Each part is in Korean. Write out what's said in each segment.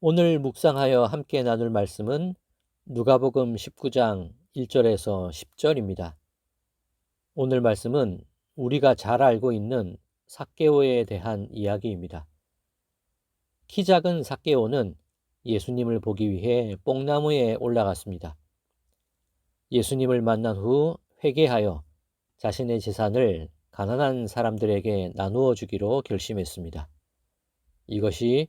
오늘 묵상하여 함께 나눌 말씀은 누가복음 19장 1절에서 10절입니다. 오늘 말씀은 우리가 잘 알고 있는 삭개오에 대한 이야기입니다. 키 작은 삭개오는 예수님을 보기 위해 뽕나무에 올라갔습니다. 예수님을 만난 후 회개하여 자신의 재산을 가난한 사람들에게 나누어 주기로 결심했습니다. 이것이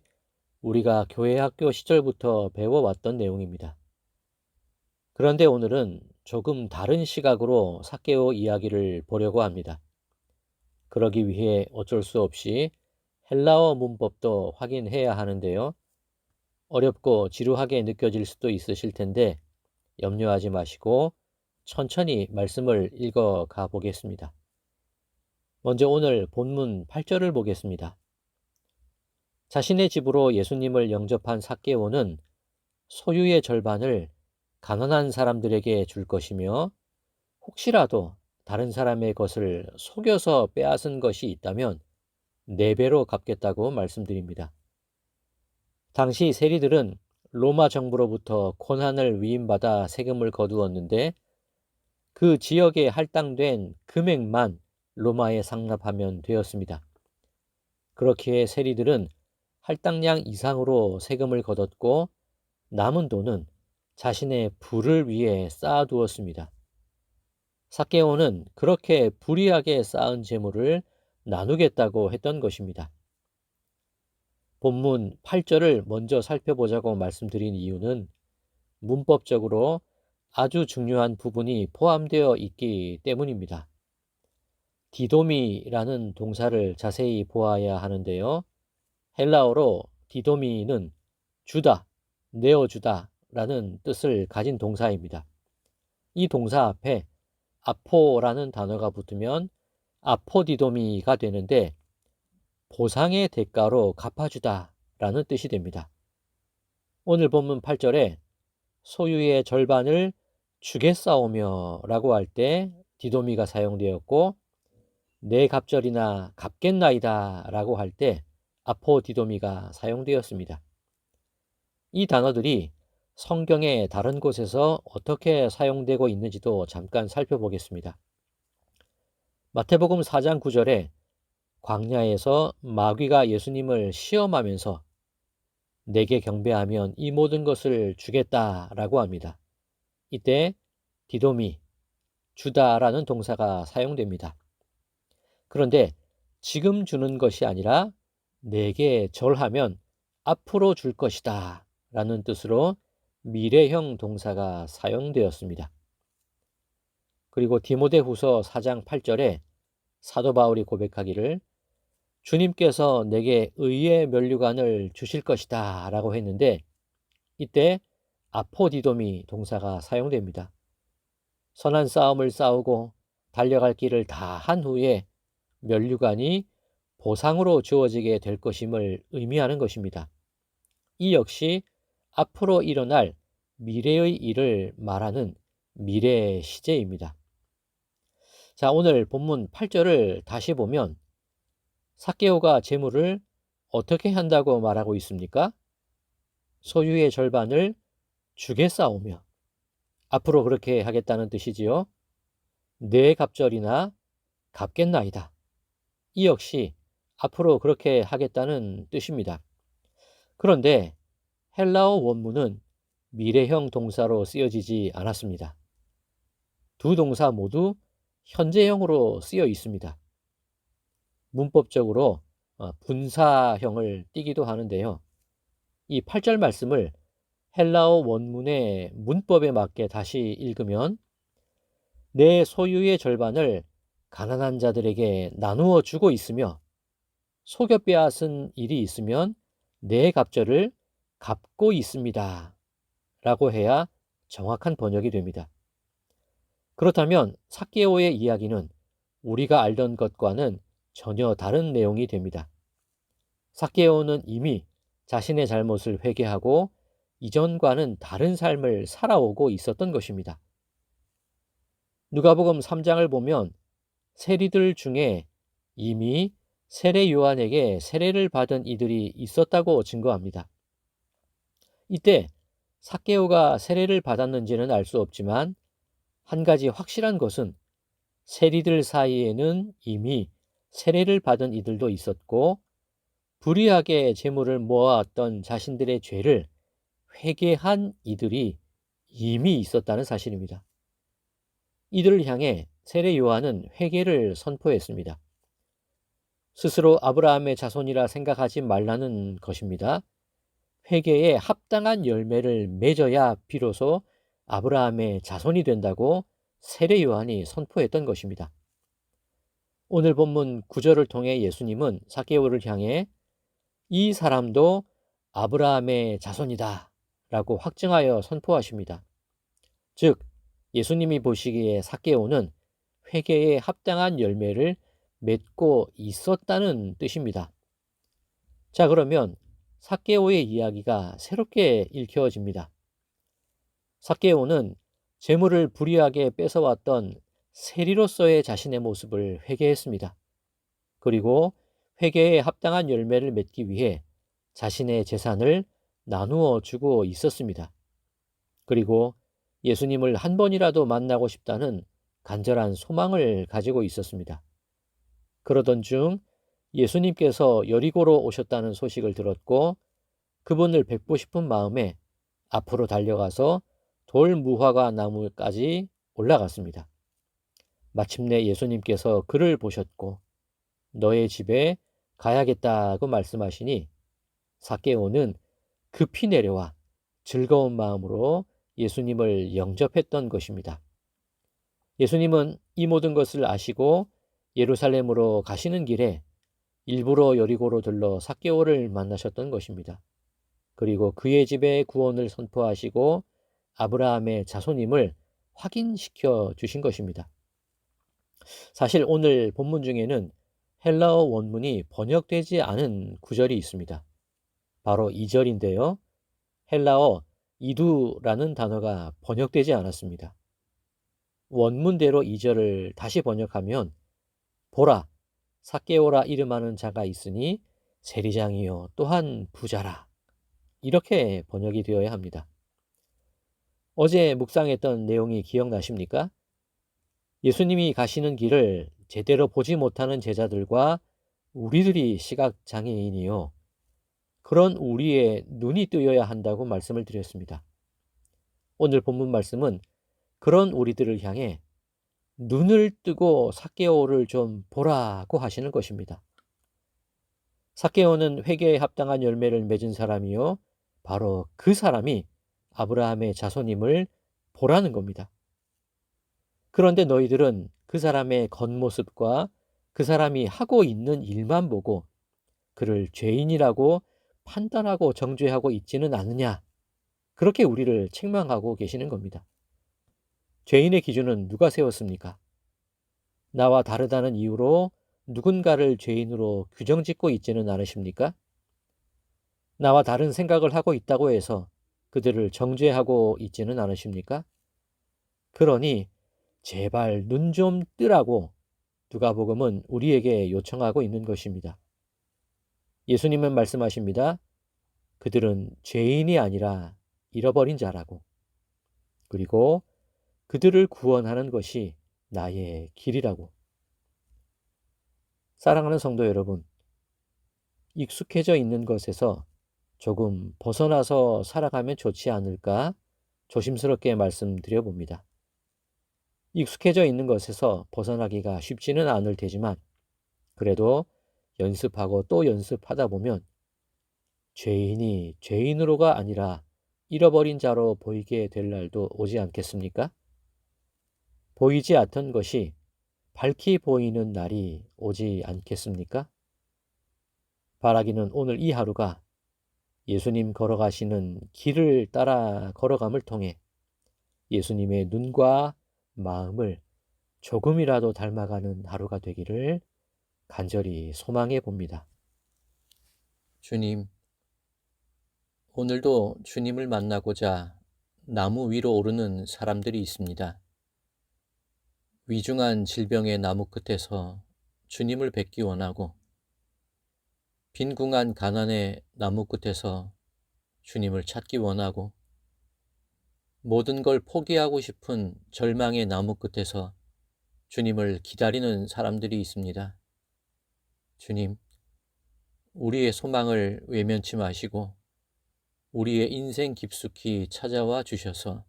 우리가 교회 학교 시절부터 배워왔던 내용입니다. 그런데 오늘은 조금 다른 시각으로 삭개오 이야기를 보려고 합니다. 그러기 위해 어쩔 수 없이 헬라어 문법도 확인해야 하는데요. 어렵고 지루하게 느껴질 수도 있으실 텐데 염려하지 마시고 천천히 말씀을 읽어가 보겠습니다. 먼저 오늘 본문 8절을 보겠습니다. 자신의 집으로 예수님을 영접한 삭개오는 소유의 절반을 가난한 사람들에게 줄 것이며 혹시라도 다른 사람의 것을 속여서 빼앗은 것이 있다면 4배로 갚겠다고 말씀드립니다. 당시 세리들은 로마 정부로부터 권한을 위임받아 세금을 거두었는데 그 지역에 할당된 금액만 로마에 상납하면 되었습니다. 그렇기에 세리들은 할당량 이상으로 세금을 거뒀고 남은 돈은 자신의 부를 위해 쌓아두었습니다. 삭개오는 그렇게 불이하게 쌓은 재물을 나누겠다고 했던 것입니다. 본문 8절을 먼저 살펴보자고 말씀드린 이유는 문법적으로 아주 중요한 부분이 포함되어 있기 때문입니다. 디도미라는 동사를 자세히 보아야 하는데요. 헬라어로 디도미는 주다, 내어주다 라는 뜻을 가진 동사입니다. 이 동사 앞에 아포라는 단어가 붙으면 아포디도미가 되는데 보상의 대가로 갚아주다 라는 뜻이 됩니다. 오늘 본문 8절에 소유의 절반을 주겠사오며 라고 할 때 디도미가 사용되었고 내 갑절이나 갚겠나이다 라고 할 때 아포디도미가 사용되었습니다. 이 단어들이 성경의 다른 곳에서 어떻게 사용되고 있는지도 잠깐 살펴보겠습니다. 마태복음 4장 9절에 광야에서 마귀가 예수님을 시험하면서 내게 경배하면 이 모든 것을 주겠다라고 합니다. 이때 디도미, 주다라는 동사가 사용됩니다. 그런데 지금 주는 것이 아니라 내게 절하면 앞으로 줄 것이다 라는 뜻으로 미래형 동사가 사용되었습니다. 그리고 디모데후서 4장 8절에 사도 바울이 고백하기를 주님께서 내게 의의 면류관을 주실 것이다 라고 했는데 이때 아포디도미 동사가 사용됩니다. 선한 싸움을 싸우고 달려갈 길을 다 한 후에 면류관이 보상으로 주어지게 될 것임을 의미하는 것입니다. 이 역시 앞으로 일어날 미래의 일을 말하는 미래 시제입니다. 자, 오늘 본문 8절을 다시 보면 삭개오가 재물을 어떻게 한다고 말하고 있습니까? 소유의 절반을 주겠사오며 앞으로 그렇게 하겠다는 뜻이지요. 내 갑절이나 갚겠나이다. 이 역시 앞으로 그렇게 하겠다는 뜻입니다. 그런데 헬라어 원문은 미래형 동사로 쓰여지지 않았습니다. 두 동사 모두 현재형으로 쓰여 있습니다. 문법적으로 분사형을 띠기도 하는데요. 이 8절 말씀을 헬라어 원문의 문법에 맞게 다시 읽으면 내 소유의 절반을 가난한 자들에게 나누어 주고 있으며 속여 빼앗은 일이 있으면 내 갑절을 갚고 있습니다. 라고 해야 정확한 번역이 됩니다. 그렇다면 삭개오의 이야기는 우리가 알던 것과는 전혀 다른 내용이 됩니다. 삭개오는 이미 자신의 잘못을 회개하고 이전과는 다른 삶을 살아오고 있었던 것입니다. 누가복음 3장을 보면 세리들 중에 이미 세례 요한에게 세례를 받은 이들이 있었다고 증거합니다. 이때 삭개오가 세례를 받았는지는 알 수 없지만 한 가지 확실한 것은 세리들 사이에는 이미 세례를 받은 이들도 있었고 불의하게 재물을 모아왔던 자신들의 죄를 회개한 이들이 이미 있었다는 사실입니다. 이들을 향해 세례 요한은 회개를 선포했습니다. 스스로 아브라함의 자손이라 생각하지 말라는 것입니다. 회개에 합당한 열매를 맺어야 비로소 아브라함의 자손이 된다고 세례 요한이 선포했던 것입니다. 오늘 본문 9절을 통해 예수님은 삭개오를 향해 이 사람도 아브라함의 자손이다 라고 확증하여 선포하십니다. 즉 예수님이 보시기에 삭개오는 회개에 합당한 열매를 맺고 있었다는 뜻입니다. 자, 그러면 삭개오의 이야기가 새롭게 읽혀집니다. 삭개오는 재물을 불의하게 뺏어왔던 세리로서의 자신의 모습을 회개했습니다. 그리고 회개에 합당한 열매를 맺기 위해 자신의 재산을 나누어 주고 있었습니다. 그리고 예수님을 한 번이라도 만나고 싶다는 간절한 소망을 가지고 있었습니다. 그러던 중 예수님께서 여리고로 오셨다는 소식을 들었고 그분을 뵙고 싶은 마음에 앞으로 달려가서 돌 무화과 나무까지 올라갔습니다. 마침내 예수님께서 그를 보셨고 너의 집에 가야겠다고 말씀하시니 삭개오는 급히 내려와 즐거운 마음으로 예수님을 영접했던 것입니다. 예수님은 이 모든 것을 아시고 예루살렘으로 가시는 길에 일부러 여리고로 들러 삭개오를 만나셨던 것입니다. 그리고 그의 집에 구원을 선포하시고 아브라함의 자손임을 확인시켜 주신 것입니다. 사실 오늘 본문 중에는 헬라어 원문이 번역되지 않은 구절이 있습니다. 바로 2절인데요. 헬라어 이두라는 단어가 번역되지 않았습니다. 원문대로 2절을 다시 번역하면 보라, 삭개오라 이름하는 자가 있으니 세리장이요 또한 부자라. 이렇게 번역이 되어야 합니다. 어제 묵상했던 내용이 기억나십니까? 예수님이 가시는 길을 제대로 보지 못하는 제자들과 우리들이 시각장애인이요. 그런 우리의 눈이 뜨여야 한다고 말씀을 드렸습니다. 오늘 본문 말씀은 그런 우리들을 향해 눈을 뜨고 삭개오를 좀 보라고 하시는 것입니다. 삭개오는 회개에 합당한 열매를 맺은 사람이요. 바로 그 사람이 아브라함의 자손임을 보라는 겁니다. 그런데 너희들은 그 사람의 겉모습과 그 사람이 하고 있는 일만 보고 그를 죄인이라고 판단하고 정죄하고 있지는 않느냐. 그렇게 우리를 책망하고 계시는 겁니다. 죄인의 기준은 누가 세웠습니까? 나와 다르다는 이유로 누군가를 죄인으로 규정짓고 있지는 않으십니까? 나와 다른 생각을 하고 있다고 해서 그들을 정죄하고 있지는 않으십니까? 그러니 제발 눈 좀 뜨라고 누가복음은 우리에게 요청하고 있는 것입니다. 예수님은 말씀하십니다. 그들은 죄인이 아니라 잃어버린 자라고. 그리고 그들을 구원하는 것이 나의 길이라고. 사랑하는 성도 여러분, 익숙해져 있는 것에서 조금 벗어나서 살아가면 좋지 않을까 조심스럽게 말씀드려 봅니다. 익숙해져 있는 것에서 벗어나기가 쉽지는 않을 테지만 그래도 연습하고 또 연습하다 보면 죄인이 죄인으로가 아니라 잃어버린 자로 보이게 될 날도 오지 않겠습니까? 보이지 않던 것이 밝히 보이는 날이 오지 않겠습니까? 바라기는 오늘 이 하루가 예수님 걸어가시는 길을 따라 걸어감을 통해 예수님의 눈과 마음을 조금이라도 닮아가는 하루가 되기를 간절히 소망해 봅니다. 주님, 오늘도 주님을 만나고자 나무 위로 오르는 사람들이 있습니다. 위중한 질병의 나무 끝에서 주님을 뵙기 원하고 빈궁한 가난의 나무 끝에서 주님을 찾기 원하고 모든 걸 포기하고 싶은 절망의 나무 끝에서 주님을 기다리는 사람들이 있습니다. 주님, 우리의 소망을 외면치 마시고 우리의 인생 깊숙이 찾아와 주셔서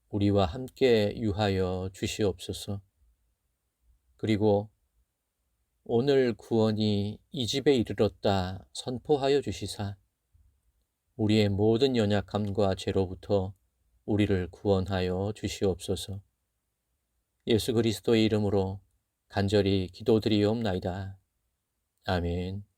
우리와 함께 유하여 주시옵소서. 그리고 오늘 구원이 이 집에 이르렀다 선포하여 주시사 우리의 모든 연약함과 죄로부터 우리를 구원하여 주시옵소서. 예수 그리스도의 이름으로 간절히 기도드리옵나이다. 아멘.